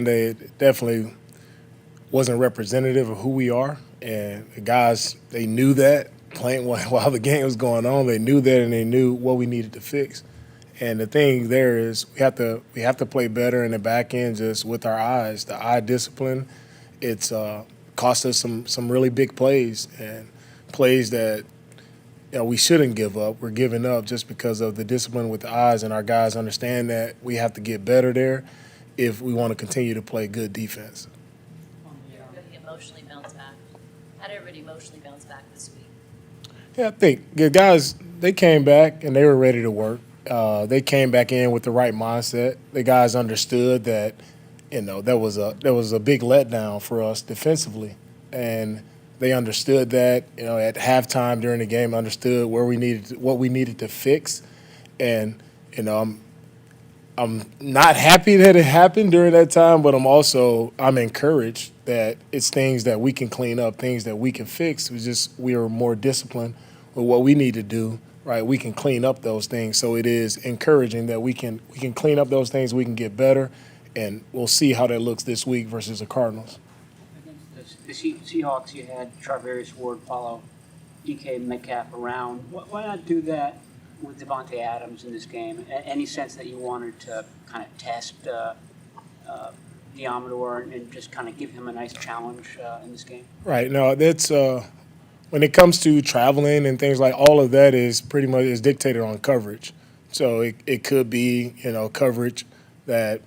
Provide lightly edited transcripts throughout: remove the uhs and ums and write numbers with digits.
They definitely wasn't representative of who we are. And the guys, they knew that playing while the game was going on. They knew that, and they knew what we needed to fix. And the thing there is we have to play better in the back end just with our eyes. The eye discipline, it's cost us some really big plays and plays that we shouldn't give up. We're giving up just because of the discipline with the eyes, and our guys understand that we have to get better there if we want to continue to play good defense. Everybody emotionally bounce back. How did everybody emotionally bounce back this week? Yeah, I think the guys, they came back and they were ready to work. They came back in with the right mindset. The guys understood that that was a big letdown for us defensively, and they understood that at halftime during the game, understood what we needed to fix, and I'm not happy that it happened during that time, but I'm encouraged that it's things that we can clean up, things that we can fix. We are more disciplined with what we need to do. Right, we can clean up those things. So it is encouraging that we can clean up those things. We can get better, and we'll see how that looks this week versus the Cardinals. Against the Seahawks, you had Charvarius Ward follow DK Metcalf around. Why not do that with Devontae Adams in this game? Any sense that you wanted to kind of test Diamador and just kind of give him a nice challenge in this game? Right. No, that's when it comes to traveling and things like all of that is pretty much is dictated on coverage. So it could be coverage that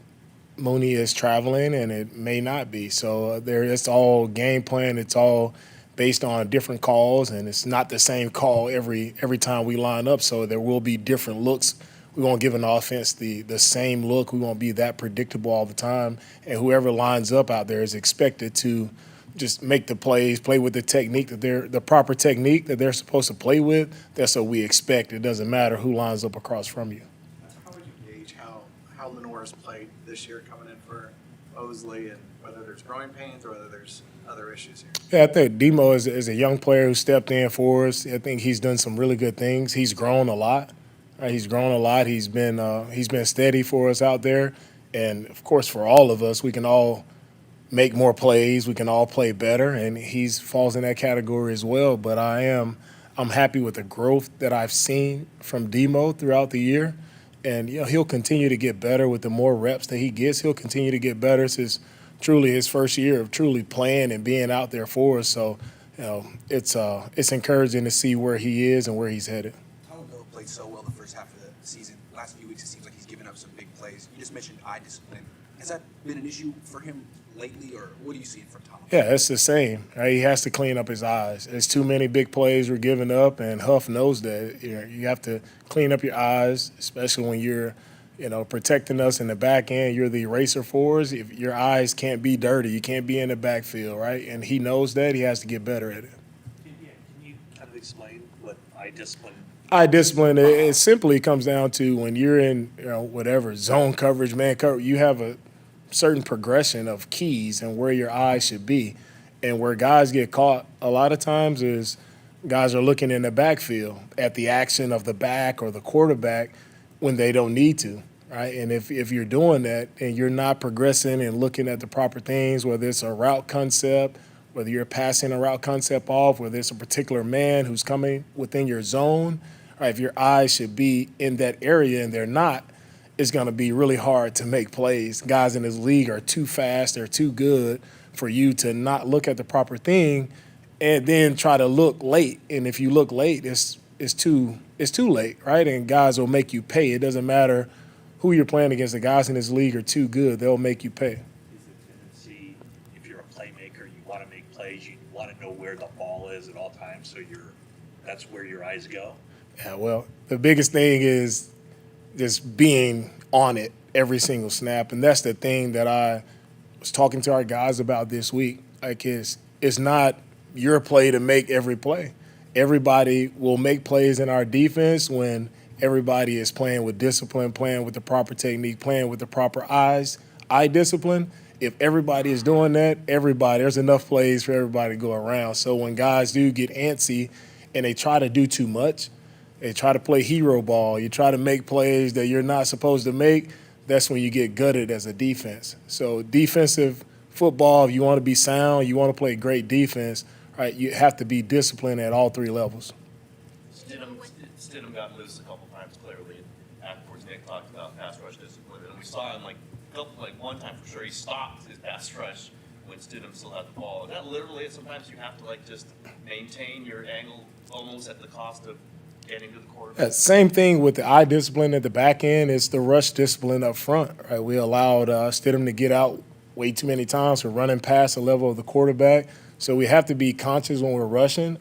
Mooney is traveling, and it may not be. So it's all game plan. It's all based on different calls, and it's not the same call every time we line up. So there will be different looks. We won't give an offense the same look. We won't be that predictable all the time. And whoever lines up out there is expected to just make the plays, play with the proper technique that they're supposed to play with. That's what we expect. It doesn't matter who lines up across from you. How would you gauge how Lenore's played this year coming in for Mosley, and whether there's growing pains or whether there's other issues here? Yeah, I think Demo is a young player who stepped in for us. I think he's done some really good things. He's grown a lot. Right? He's grown a lot. He's been steady for us out there, and of course for all of us, we can all make more plays. We can all play better, and he falls in that category as well. But I'm happy with the growth that I've seen from Demo throughout the year, and he'll continue to get better with the more reps that he gets. He'll continue to get better. It's truly his first year of truly playing and being out there for us. So it's encouraging to see where he is and where he's headed. Tyler played so well the first half of the season. Last few weeks, it seems like he's given up some big plays. You just mentioned eye discipline. Has that been an issue for him lately, or what do you see from Tom? Yeah, it's the same. Right? He has to clean up his eyes. There's too many big plays we're giving up, and Huff knows that. You have to clean up your eyes, especially when you're, protecting us in the back end. You're the eraser for us. If your eyes can't be dirty, you can't be in the backfield, right? And he knows that. He has to get better at it. Can you kind of explain what eye discipline? Eye discipline, it simply comes down to when you're in, whatever, zone coverage, man coverage, you have a certain progression of keys and where your eyes should be. And where guys get caught a lot of times is guys are looking in the backfield at the action of the back or the quarterback when they don't need to, right? And if you're doing that and you're not progressing and looking at the proper things, whether it's a route concept, whether you're passing a route concept off, whether it's a particular man who's coming within your zone, right? If your eyes should be in that area and they're not, it's going to be really hard to make plays. Guys in this league are too fast, they're too good for you to not look at the proper thing and then try to look late. And if you look late, it's too late, right? And guys will make you pay. It doesn't matter who you're playing against. The guys in this league are too good. They'll make you pay. Is the tendency, if you're a playmaker, you want to make plays, you want to know where the ball is at all times, so that's where your eyes go? Yeah, well, the biggest thing is just being on it every single snap. And that's the thing that I was talking to our guys about this week. Like, it's not your play to make every play. Everybody will make plays in our defense when everybody is playing with discipline, playing with the proper technique, playing with the proper eye discipline. If everybody is doing that, there's enough plays for everybody to go around. So when guys do get antsy and they try to do too much, they try to play hero ball, you try to make plays that you're not supposed to make, that's when you get gutted as a defense. So defensive football, if you want to be sound, you want to play great defense, right? You have to be disciplined at all three levels. Stidham got loose a couple times clearly. Afterwards, Nick talked about pass rush discipline, and we saw him one time for sure he stopped his pass rush when Stidham still had the ball. And that literally, sometimes you have to just maintain your angle almost at the cost of getting to the quarterback. Same thing with the eye discipline at the back end. It's the rush discipline up front, right? We allowed Stidham to get out way too many times for running past the level of the quarterback. So we have to be conscious when we're rushing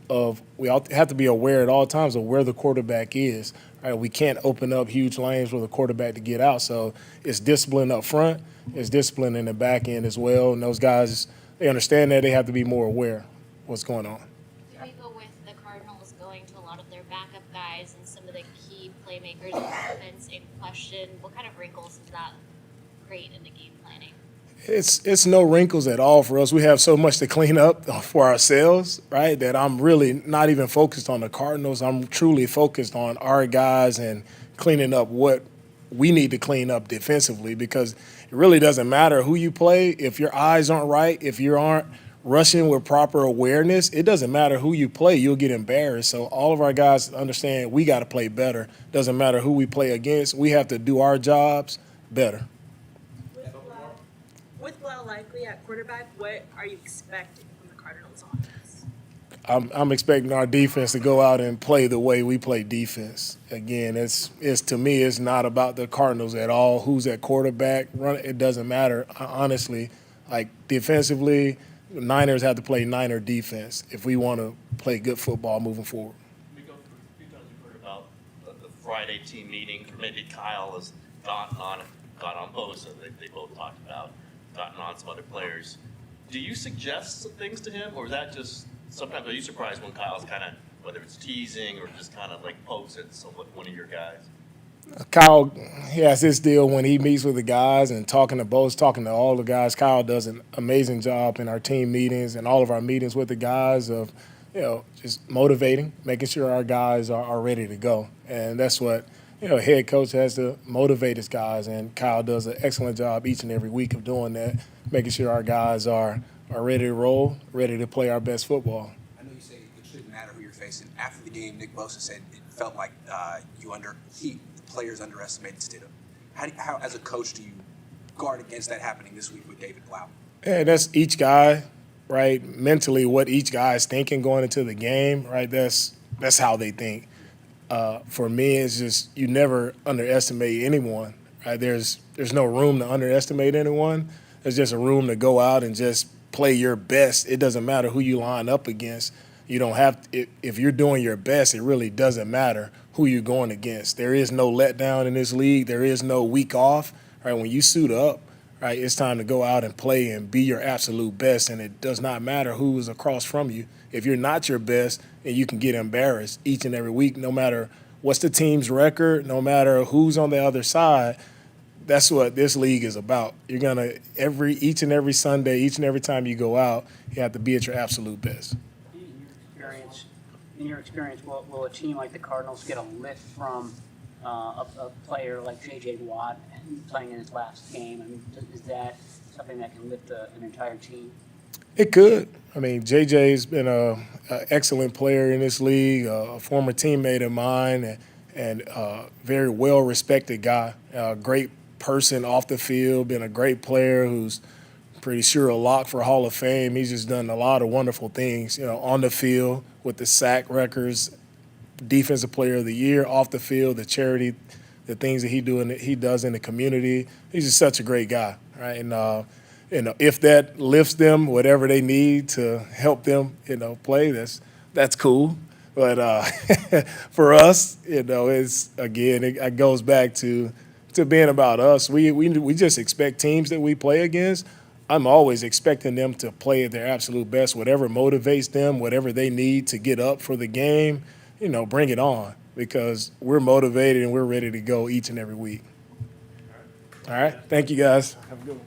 we have to be aware at all times of where the quarterback is. Right? We can't open up huge lanes for the quarterback to get out. So it's discipline up front. It's discipline in the back end as well. And those guys, they understand that. They have to be more aware of what's going on. DeMeco, with the Cardinals going to a lot of their backup guys and some of the key playmakers in offense in question, what kind of wrinkles does that create in the game planning? It's no wrinkles at all for us. We have so much to clean up for ourselves, right, that I'm really not even focused on the Cardinals. I'm truly focused on our guys and cleaning up what we need to clean up defensively, because it really doesn't matter who you play. If your eyes aren't right, if you aren't rushing with proper awareness, it doesn't matter who you play. You'll get embarrassed. So all of our guys understand we got to play better. Doesn't matter who we play against. We have to do our jobs better. With Blau likely at quarterback, what are you expecting from the Cardinals offense? I'm expecting our defense to go out and play the way we play defense. Again, it's to me, it's not about the Cardinals at all. Who's at quarterback? It doesn't matter. Honestly, defensively, Niners have to play Niner defense if we want to play good football moving forward. We've heard about the Friday team meetings, or maybe Kyle has gotten on Bosa. They both talked about gotten on some other players. Do you suggest some things to him, or is that just sometimes are you surprised when Kyle's kind of, whether it's teasing or just kind of pokes at one of your guys? Kyle, he has his deal when he meets with the guys and talking to both, talking to all the guys. Kyle does an amazing job in our team meetings and all of our meetings with the guys of, just motivating, making sure our guys are ready to go. And that's what, head coach has to motivate his guys, and Kyle does an excellent job each and every week of doing that, making sure our guys are ready to roll, ready to play our best football. I know you say it shouldn't matter who you're facing. After the game, Nick Bosa said it felt like the players underestimated Stidham. How, as a coach, do you guard against that happening this week with David Blau? Yeah, that's each guy, right? Mentally, what each guy is thinking going into the game, right? That's how they think. For me, it's just you never underestimate anyone. Right? There's no room to underestimate anyone. There's just a room to go out and just play your best. It doesn't matter who you line up against. You don't have if you're doing your best, it really doesn't matter who you're going against. There is no letdown in this league. There is no week off. Right? When you suit up, right, it's time to go out and play and be your absolute best. And it does not matter who is across from you. If you're not your best, and you can get embarrassed each and every week, no matter what's the team's record, no matter who's on the other side. That's what this league is about. You're gonna each and every Sunday, each and every time you go out, you have to be at your absolute best. In your experience, will a team like the Cardinals get a lift from a player like J.J. Watt playing in his last game? I mean, is that something that can lift an entire team? It could. I mean, JJ's been an excellent player in this league, a former teammate of mine, and very well-respected guy, a great person off the field, been a great player who's pretty sure a lock for Hall of Fame. He's just done a lot of wonderful things, on the field with the sack records, Defensive Player of the Year, off the field, the charity, the things that he does in the community. He's just such a great guy, right? And if that lifts them, whatever they need to help them, play, that's cool. But for us, it's again, it goes back to being about us. We just expect teams that we play against. I'm always expecting them to play at their absolute best, whatever motivates them, whatever they need to get up for the game, bring it on, because we're motivated and we're ready to go each and every week. All right. Thank you, guys. Have a good one.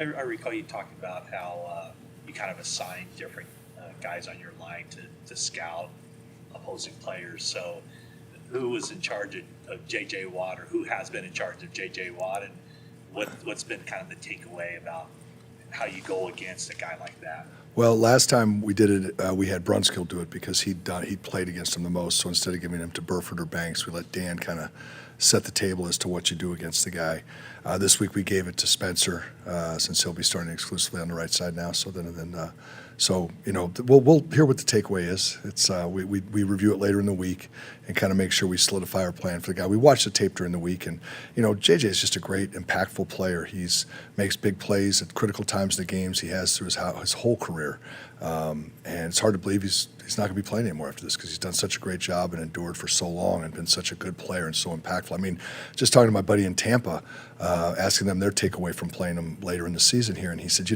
I recall you talking about how you kind of assigned different guys on your line to scout opposing players. So who was in charge of J.J. Watt, or who has been in charge of J.J. Watt, and what's been kind of the takeaway about how you go against a guy like that? Well, last time we did it, we had Brunskill do it because he'd played against him the most. So instead of giving him to Burford or Banks, we let Dan kind of set the table as to what you do against the guy. This week we gave it to Spencer since he'll be starting exclusively on the right side now. So we'll hear what the takeaway is. It's we review it later in the week and kind of make sure we solidify our plan for the guy. We watch the tape during the week, and JJ is just a great, impactful player. He's makes big plays at critical times in the games. He has through his whole career, and it's hard to believe he's not going to be playing anymore after this because he's done such a great job and endured for so long and been such a good player and so impactful. I mean, just talking to my buddy in Tampa, asking them their takeaway from playing him later in the season here, and he said,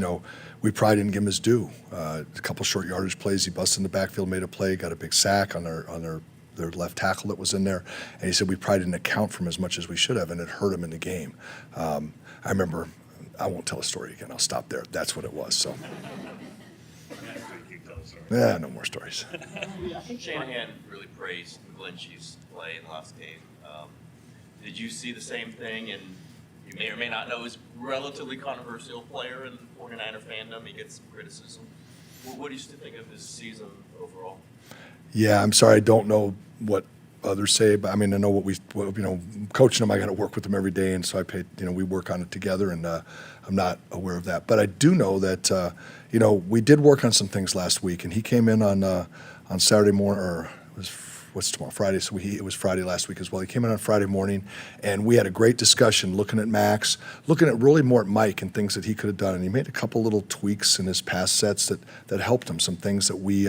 we probably didn't give him his due. A couple short yardage plays, he busted in the backfield, made a play, got a big sack on their left tackle that was in there, and he said we probably didn't account for him as much as we should have, and it hurt him in the game. I remember, I won't tell a story again. I'll stop there. That's what it was. So. Yeah, no more stories. I think Shanahan really praised Glenshew's play in the last game. Did you see the same thing? And you may or may not know he's a relatively controversial player in 49er fandom. He gets some criticism. What do you still think of his season overall? Yeah, I'm sorry. I don't know what others say, but I mean, I know coaching him, I got to work with him every day, and so we work on it together, and I'm not aware of that. But I do know that, we did work on some things last week, and he came in on Saturday morning, or what's tomorrow? Friday. So it was Friday last week as well. He came in on Friday morning, and we had a great discussion looking at Max, looking at really more at Mike and things that he could have done. And he made a couple little tweaks in his pass sets that helped him. Some things that we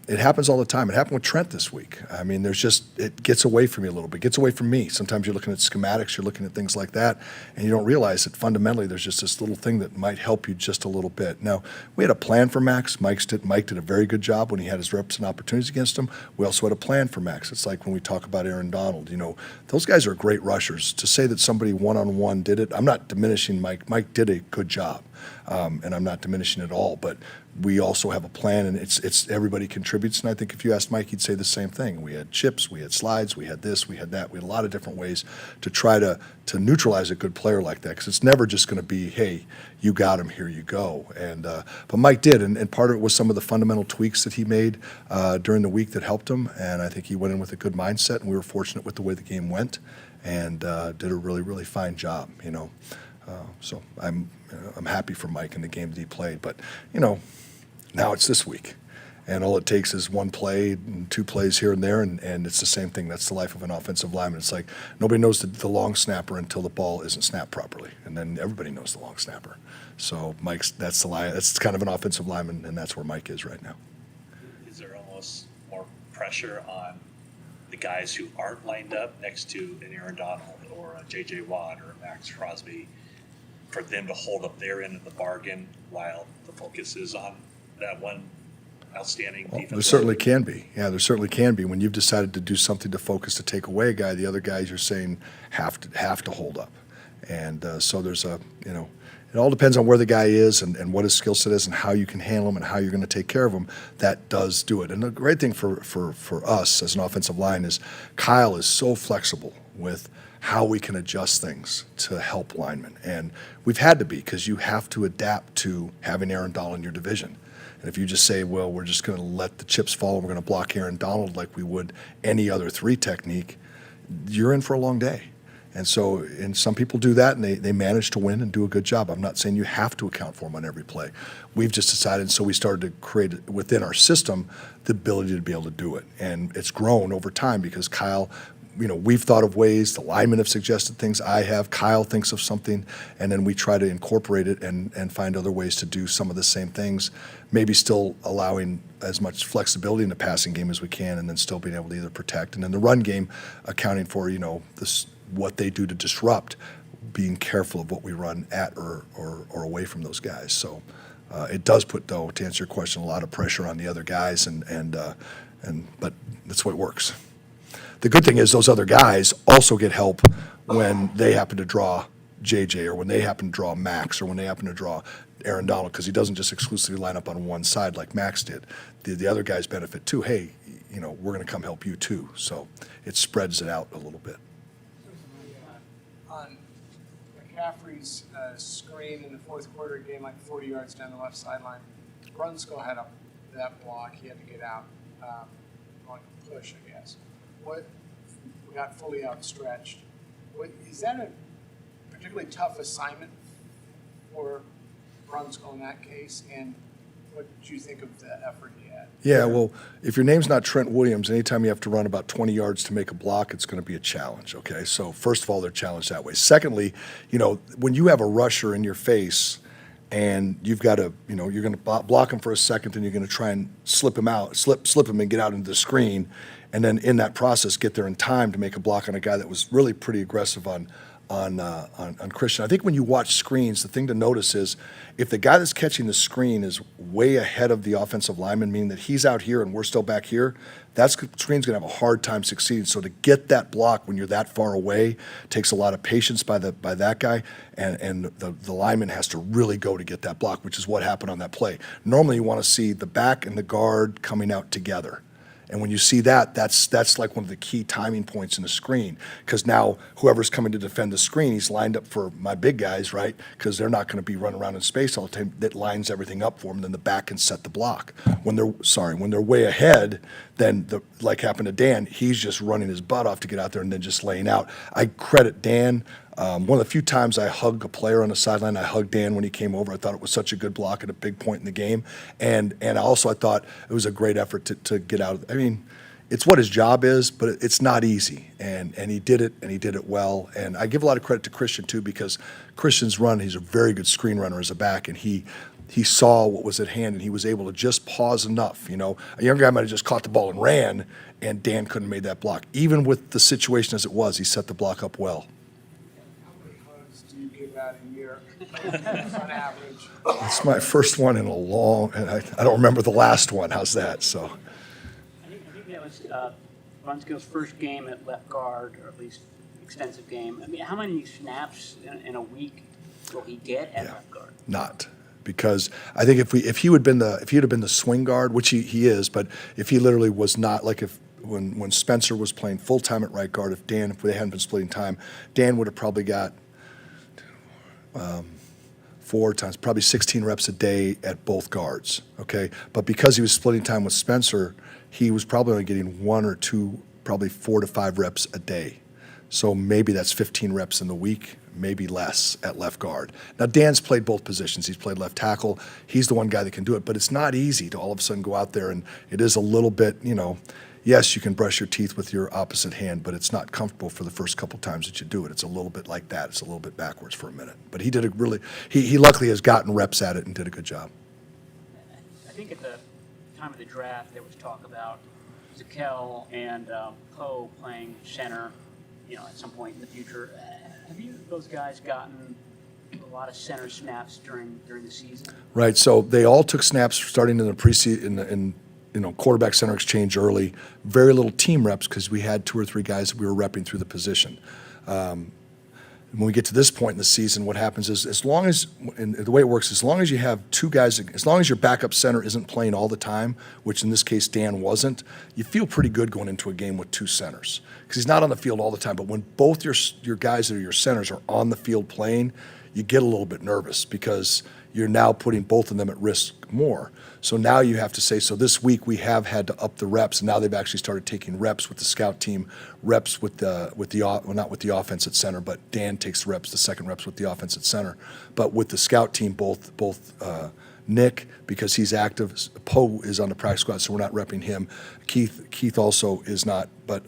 it happens all the time. It happened with Trent this week. I mean, it gets away from you a little bit. It gets away from me. Sometimes you're looking at schematics, you're looking at things like that, and you don't realize that fundamentally there's just this little thing that might help you just a little bit. Now, we had a plan for Max. Mike did a very good job when he had his reps and opportunities against him. We also had a plan for Max. It's like when we talk about Aaron Donald. Those guys are great rushers. To say that somebody one-on-one did it, I'm not diminishing Mike. Mike did a good job, and I'm not diminishing at all, but we also have a plan, and it's everybody contributes. And I think if you asked Mike, he'd say the same thing. We had chips, we had slides, we had this, we had that. We had a lot of different ways to try to neutralize a good player like that, because it's never just going to be, hey, you got him, here you go. And but Mike did, and part of it was some of the fundamental tweaks that he made during the week that helped him. And I think he went in with a good mindset, and we were fortunate with the way the game went, and did a really, really fine job. So I'm happy for Mike in the game that he played, but now it's this week, and all it takes is one play and two plays here and there, and it's the same thing. That's the life of an offensive lineman. It's like nobody knows the long snapper until the ball isn't snapped properly, and then everybody knows the long snapper. So that's kind of an offensive lineman, and that's where Mike is right now. Is there almost more pressure on the guys who aren't lined up next to an Aaron Donald or a J.J. Watt or a Max Crosby for them to hold up their end of the bargain while the focus is on that one outstanding defense? There certainly can be. Yeah, there certainly can be. When you've decided to do something to focus to take away a guy, the other guys you're saying have to hold up. And so there's it all depends on where the guy is and what his skill set is and how you can handle him and how you're going to take care of him. That does do it. And the great thing for us as an offensive line is Kyle is so flexible with how we can adjust things to help linemen. And we've had to be, because you have to adapt to having Aaron Donald in your division. And if you just say, well, we're just going to let the chips fall and we're going to block Aaron Donald like we would any other three technique, you're in for a long day. And some people do that, and they manage to win and do a good job. I'm not saying you have to account for them on every play. We've just decided, so we started to create within our system the ability to be able to do it. And it's grown over time because Kyle, we've thought of ways, the linemen have suggested things, I have, Kyle thinks of something, and then we try to incorporate it and find other ways to do some of the same things, maybe still allowing as much flexibility in the passing game as we can, and then still being able to either protect. And then the run game, accounting for, what they do to disrupt, being careful of what we run at or away from those guys. So it does put, though, to answer your question, a lot of pressure on the other guys, but that's the way it works. The good thing is those other guys also get help when they happen to draw JJ, or when they happen to draw Max, or when they happen to draw Aaron Donald, because he doesn't just exclusively line up on one side like Max did. The other guys benefit too. Hey, we're going to come help you too. So it spreads it out a little bit. On McCaffrey's screen in the fourth quarter, game like 40 yards down the left sideline, Brunskill had that block. He had to get out on a push, I guess. What got fully outstretched? Is that a particularly tough assignment for Brunskill in that case? And what did you think of the effort he had? Yeah, well, if your name's not Trent Williams, anytime you have to run about 20 yards to make a block, it's going to be a challenge, okay? So first of all, they're challenged that way. Secondly, when you have a rusher in your face and you've got to, you're going to block him for a second, then you're going to try and slip him and get out into the screen, and then in that process get there in time to make a block on a guy that was really pretty aggressive on Christian. I think when you watch screens, the thing to notice is if the guy that's catching the screen is way ahead of the offensive lineman, meaning that he's out here and we're still back here, that screen's going to have a hard time succeeding. So to get that block when you're that far away takes a lot of patience by that guy, and the lineman has to really go to get that block, which is what happened on that play. Normally you want to see the back and the guard coming out together. And when you see that, that's like one of the key timing points in the screen, because now whoever's coming to defend the screen, he's lined up for my big guys, right? Because they're not going to be running around in space all the time. That lines everything up for them. Then the back can set the block. When they're way ahead, then like happened to Dan, he's just running his butt off to get out there and then just laying out. I credit Dan. One of the few times I hugged a player on the sideline, I hugged Dan when he came over. I thought it was such a good block at a big point in the game. And also I thought it was a great effort to get out. I mean, it's what his job is, but it's not easy. And he did it, and he did it well. And I give a lot of credit to Christian, too, because Christian's he's a very good screen runner as a back, and he saw what was at hand, and he was able to just pause enough. A younger guy might have just caught the ball and ran, and Dan couldn't have made that block. Even with the situation as it was, he set the block up well. Do you give out a year on average? It's my first one in a long, and I don't remember the last one. How's that? So, I think that was Brunskill's first game at left guard, or at least extensive game. I mean, how many snaps in a week will he get at left guard? not. Because I think if he would have been the swing guard, which he is, but if he literally was not, like when Spencer was playing full time at right guard, if they hadn't been splitting time, Dan would have probably got 4 times, probably 16 reps a day at both guards. Okay, but because he was splitting time with Spencer, he was probably only getting 1 or 2, probably 4 to 5 reps a day. So maybe that's 15 reps in the week, maybe less at left guard. Now, Dan's played both positions. He's played left tackle. He's the one guy that can do it, but it's not easy to all of a sudden go out there, and it is a little bit, yes, you can brush your teeth with your opposite hand, but it's not comfortable for the first couple times that you do it. It's a little bit like that. It's a little bit backwards for a minute. But he did he luckily has gotten reps at it and did a good job. I think at the time of the draft, there was talk about Zakel and Poe playing center, at some point in the future. Have those guys gotten a lot of center snaps during the season? Right. So they all took snaps starting in the preseason in quarterback center exchange early. Very little team reps because we had 2 or 3 guys that we were repping through the position. When we get to this point in the season, what happens is the way it works, as long as you have 2 guys, as long as your backup center isn't playing all the time, which in this case Dan wasn't, you feel pretty good going into a game with 2 centers because he's not on the field all the time. But when both your guys that are your centers are on the field playing, you get a little bit nervous because you're now putting both of them at risk more. So now you have to say, so this week we have had to up the reps, and now they've actually started taking reps with the scout team, reps with not with the offense at center, but Dan takes the second reps with the offense at center. But with the scout team, both Nick, because he's active, Poe is on the practice squad, so we're not repping him. Keith also is not, but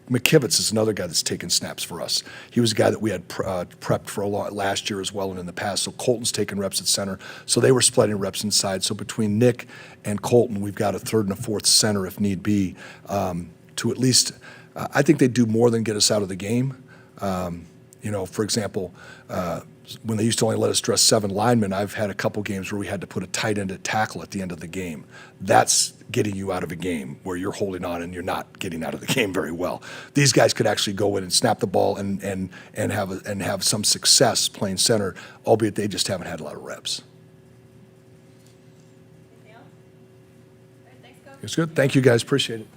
McKivitz is another guy that's taken snaps for us. He was a guy that we had prepped for a lot last year as well and in the past. So Colton's taken reps at center. So they were splitting reps inside. So between Nick and Colton, we've got a 3rd and a 4th center if need be to at least I think they do more than get us out of the game. For example, when they used to only let us dress 7 linemen, I've had a couple games where we had to put a tight end at tackle at the end of the game. That's getting you out of a game where you're holding on and you're not getting out of the game very well. These guys could actually go in and snap the ball and have some success playing center, albeit they just haven't had a lot of reps. Anything else? All right, thanks, Coach. It's good. Thank you, guys. Appreciate it.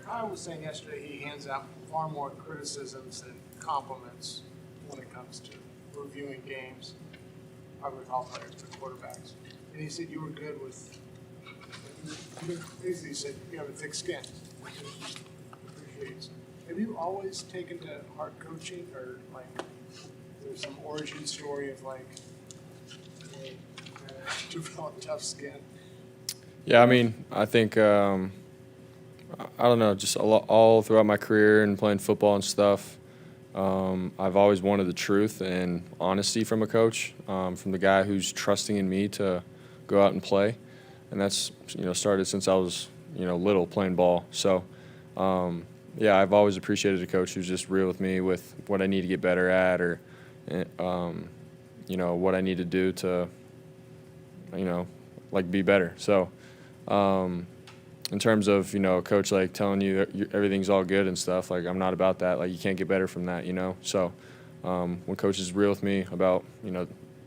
Kyle was saying yesterday he hands out far more criticisms than compliments when it comes to reviewing games, probably with all players, but quarterbacks. And he said you were good with, basically he said you have a thick skin, which he appreciates. Have you always taken to heart coaching, or like there's some origin story of like develop tough skin? Yeah, I mean, I think I don't know, just all throughout my career and playing football and stuff, I've always wanted the truth and honesty from a coach, from the guy who's trusting in me to go out and play, and that's started since I was little playing ball. So yeah, I've always appreciated a coach who's just real with me with what I need to get better at, or what I need to do to be better. So in terms of a coach like telling you everything's all good and stuff, like I'm not about that. Like you can't get better from that, So when coach is real with me about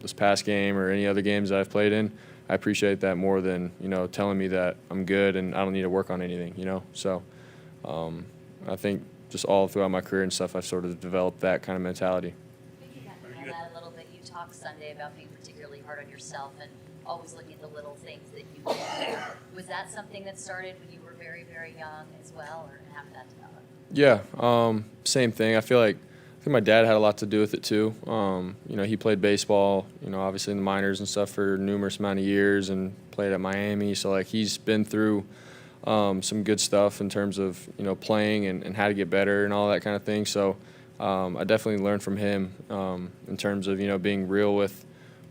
this past game or any other games that I've played in, I appreciate that more than telling me that I'm good and I don't need to work on anything. So I think just all throughout my career and stuff, I've sort of developed that kind of mentality. I think you got into that a little bit. You talked Sunday about being particularly hard on yourself and always looking at the little things that you can do. Was that something that started when you were very, very young as well, or how did that develop? Yeah, same thing. I think my dad had a lot to do with it too. He played baseball, obviously in the minors and stuff for a numerous amount of years and played at Miami. So like he's been through some good stuff in terms of playing and how to get better and all that kind of thing. So I definitely learned from him in terms of being real with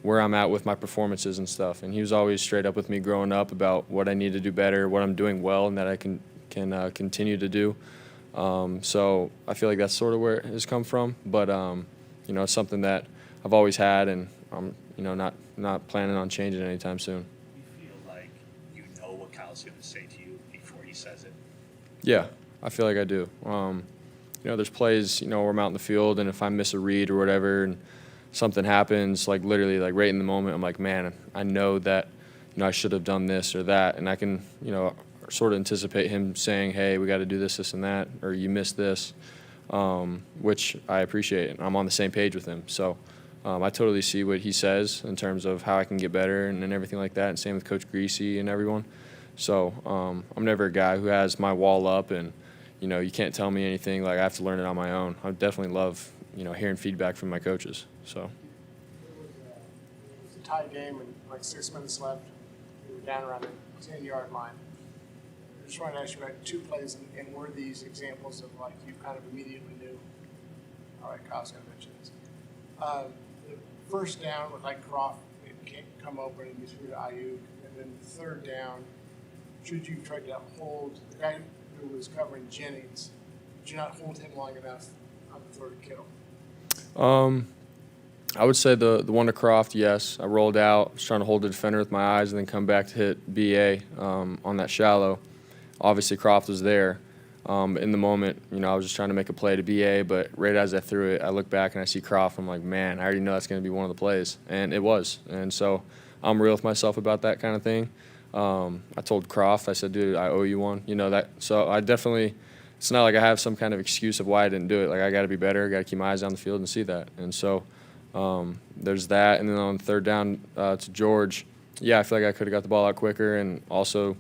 where I'm at with my performances and stuff. And he was always straight up with me growing up about what I need to do better, what I'm doing well, and that I can continue to do. So I feel like that's sort of where it has come from. But it's something that I've always had, and I'm not planning on changing anytime soon. You feel like you know what Kyle's going to say to you before he says it? Yeah, I feel like I do. There's plays, where I'm out in the field, and if I miss a read or whatever, and something happens, like literally, like right in the moment, I'm like, man, I know that, I should have done this or that, and I can, sort of anticipate him saying, hey, we got to do this, this, and that, or you missed this, which I appreciate, and I'm on the same page with him. So I totally see what he says in terms of how I can get better and everything like that, and same with Coach Greasy and everyone. So I'm never a guy who has my wall up and, you can't tell me anything, like I have to learn it on my own. I definitely love, hearing feedback from my coaches. So It was a tie game and like 6 minutes left. We were down around the 10-yard line. I just wanted to ask you about 2 plays, and were these examples of like you kind of immediately knew, all right, Kyle's going to mention this. The first down with like Croft, it can't come open and you threw to Ayuk, and then the third down, should you try to hold the guy who was covering Jennings, did you not hold him long enough on the throw to Kittle? I would say the one to Croft, yes. I rolled out, was trying to hold the defender with my eyes, and then come back to hit BA on that shallow. Obviously, Croft was there. In the moment, I was just trying to make a play to BA, but right as I threw it, I look back and I see Croft. I'm like, man, I already know that's going to be one of the plays, and it was. And so I'm real with myself about that kind of thing. I told Croft, I said, dude, I owe you one. That. So I definitely, it's not like I have some kind of excuse of why I didn't do it. Like, I got to be better. I got to keep my eyes on the field and see that. And so there's that. And then on third down to George, I feel like I could have got the ball out quicker, and also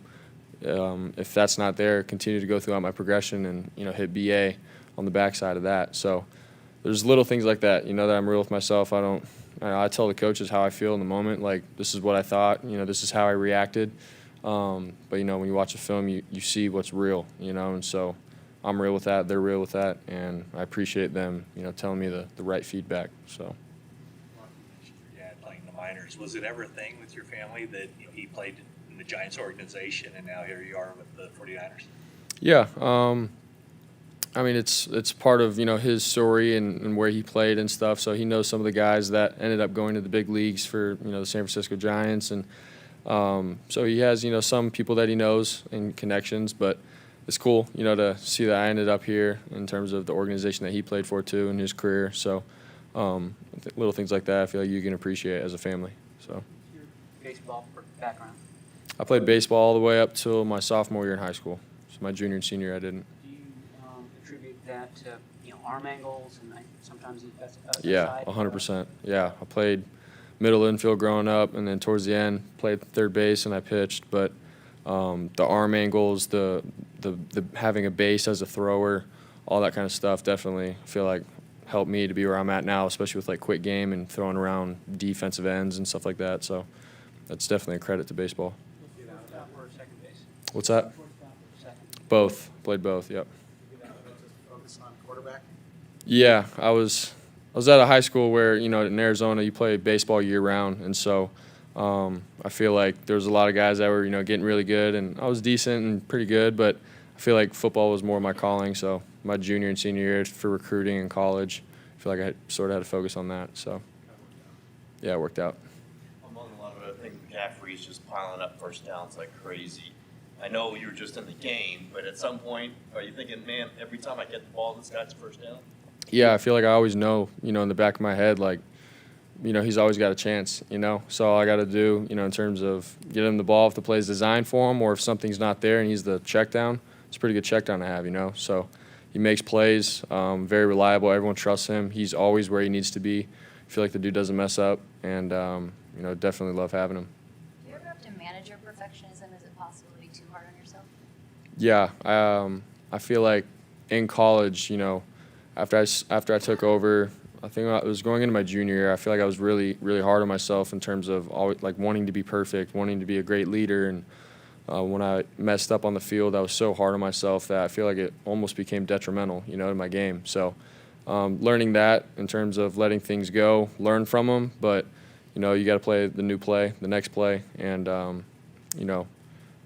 if that's not there, continue to go throughout my progression and, hit BA on the backside of that. So there's little things like that, that I'm real with myself. I tell the coaches how I feel in the moment. Like, this is what I thought, this is how I reacted. But, when you watch a film, you see what's real, and so I'm real with that. They're real with that. And I appreciate them, telling me the right feedback. So. Yeah, playing the minors. Was it ever a thing with your family that he played in the Giants organization and now here you are with the 49ers? Yeah. I mean, it's part of, his story and where he played and stuff. So he knows some of the guys that ended up going to the big leagues for, the San Francisco Giants. And so he has, some people that he knows and connections. But it's cool, to see that I ended up here in terms of the organization that he played for, too, in his career. So little things like that I feel like you can appreciate as a family. So Your baseball background. I played baseball all the way up till my sophomore year in high school. So my junior and senior year I didn't. Do you attribute that to arm angles and sometimes that's Yeah, 100%. Yeah, I played middle infield growing up, and then towards the end played third base and I pitched. But the arm angles, the having a base as a thrower, all that kind of stuff definitely feel like helped me to be where I'm at now, especially with like quick game and throwing around defensive ends and stuff like that. So that's definitely a credit to baseball. Shortstop or second base? What's that? Second. Both. Played both, yep. Focus on quarterback. Yeah, I was at a high school where, in Arizona you play baseball year round, and so I feel like there was a lot of guys that were, getting really good, and I was decent and pretty good, but I feel like football was more my calling. So my junior and senior year for recruiting in college, I feel like I sort of had to focus on that. So yeah, it worked out. Among a lot of other things, McCaffrey's just piling up first downs like crazy. I know you were just in the game, but at some point, are you thinking, man, every time I get the ball, this guy's first down? Yeah, I feel like I always know, in the back of my head, like, he's always got a chance, So all I got to do, in terms of getting him the ball if the play's designed for him, or if something's not there and he's the check down, it's a pretty good check down to have, So he makes plays, very reliable. Everyone trusts him. He's always where he needs to be. I feel like the dude doesn't mess up, and, definitely love having him. Do you ever have to manage your perfectionism? Is it possible to be too hard on yourself? Yeah, I feel like in college, after I took over, I think I was going into my junior year, I feel like I was really, really hard on myself in terms of always, like, wanting to be perfect, wanting to be a great leader. And when I messed up on the field, I was so hard on myself that I feel like it almost became detrimental, to my game. So learning that in terms of letting things go, learn from them, but, you got to play the new play, the next play, and,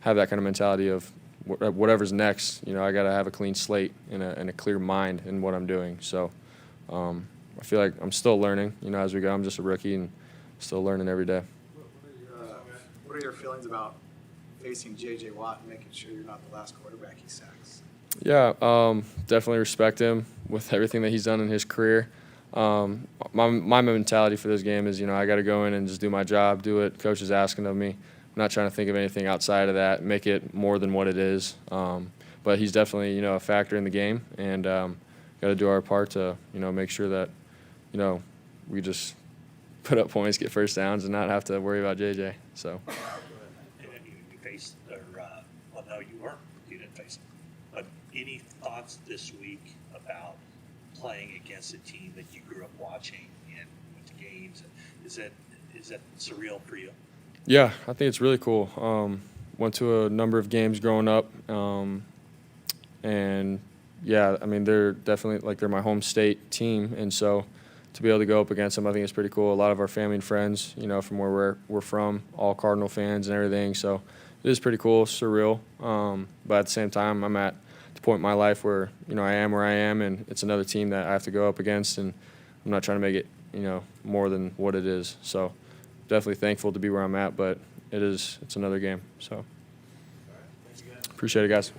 have that kind of mentality of whatever's next. I got to have a clean slate and a clear mind in what I'm doing. So I feel like I'm still learning, as we go. I'm just a rookie and still learning every day. What are your feelings about facing J.J. Watt and making sure you're not the last quarterback he sacks? Yeah, definitely respect him with everything that he's done in his career. My mentality for this game is, I got to go in and just do my job, do what coach is asking of me. I'm not trying to think of anything outside of that, make it more than what it is. But he's definitely, a factor in the game, and got to do our part to, make sure that, we just put up points, get first downs, and not have to worry about JJ. So. And then you faced, well, no, you didn't face him. But any thoughts this week about playing against a team that you grew up watching and went to games? Is that surreal for you? Yeah, I think it's really cool. Went to a number of games growing up, and yeah, I mean, they're definitely, like, they're my home state team, and so to be able to go up against them, I think it's pretty cool. A lot of our family and friends, from where we're from, all Cardinal fans and everything, so it is pretty cool, surreal, but at the same time, I'm at the point in my life where, I am where I am, and it's another team that I have to go up against, and I'm not trying to make it, more than what it is, so definitely thankful to be where I'm at, but it's another game, so appreciate it, guys.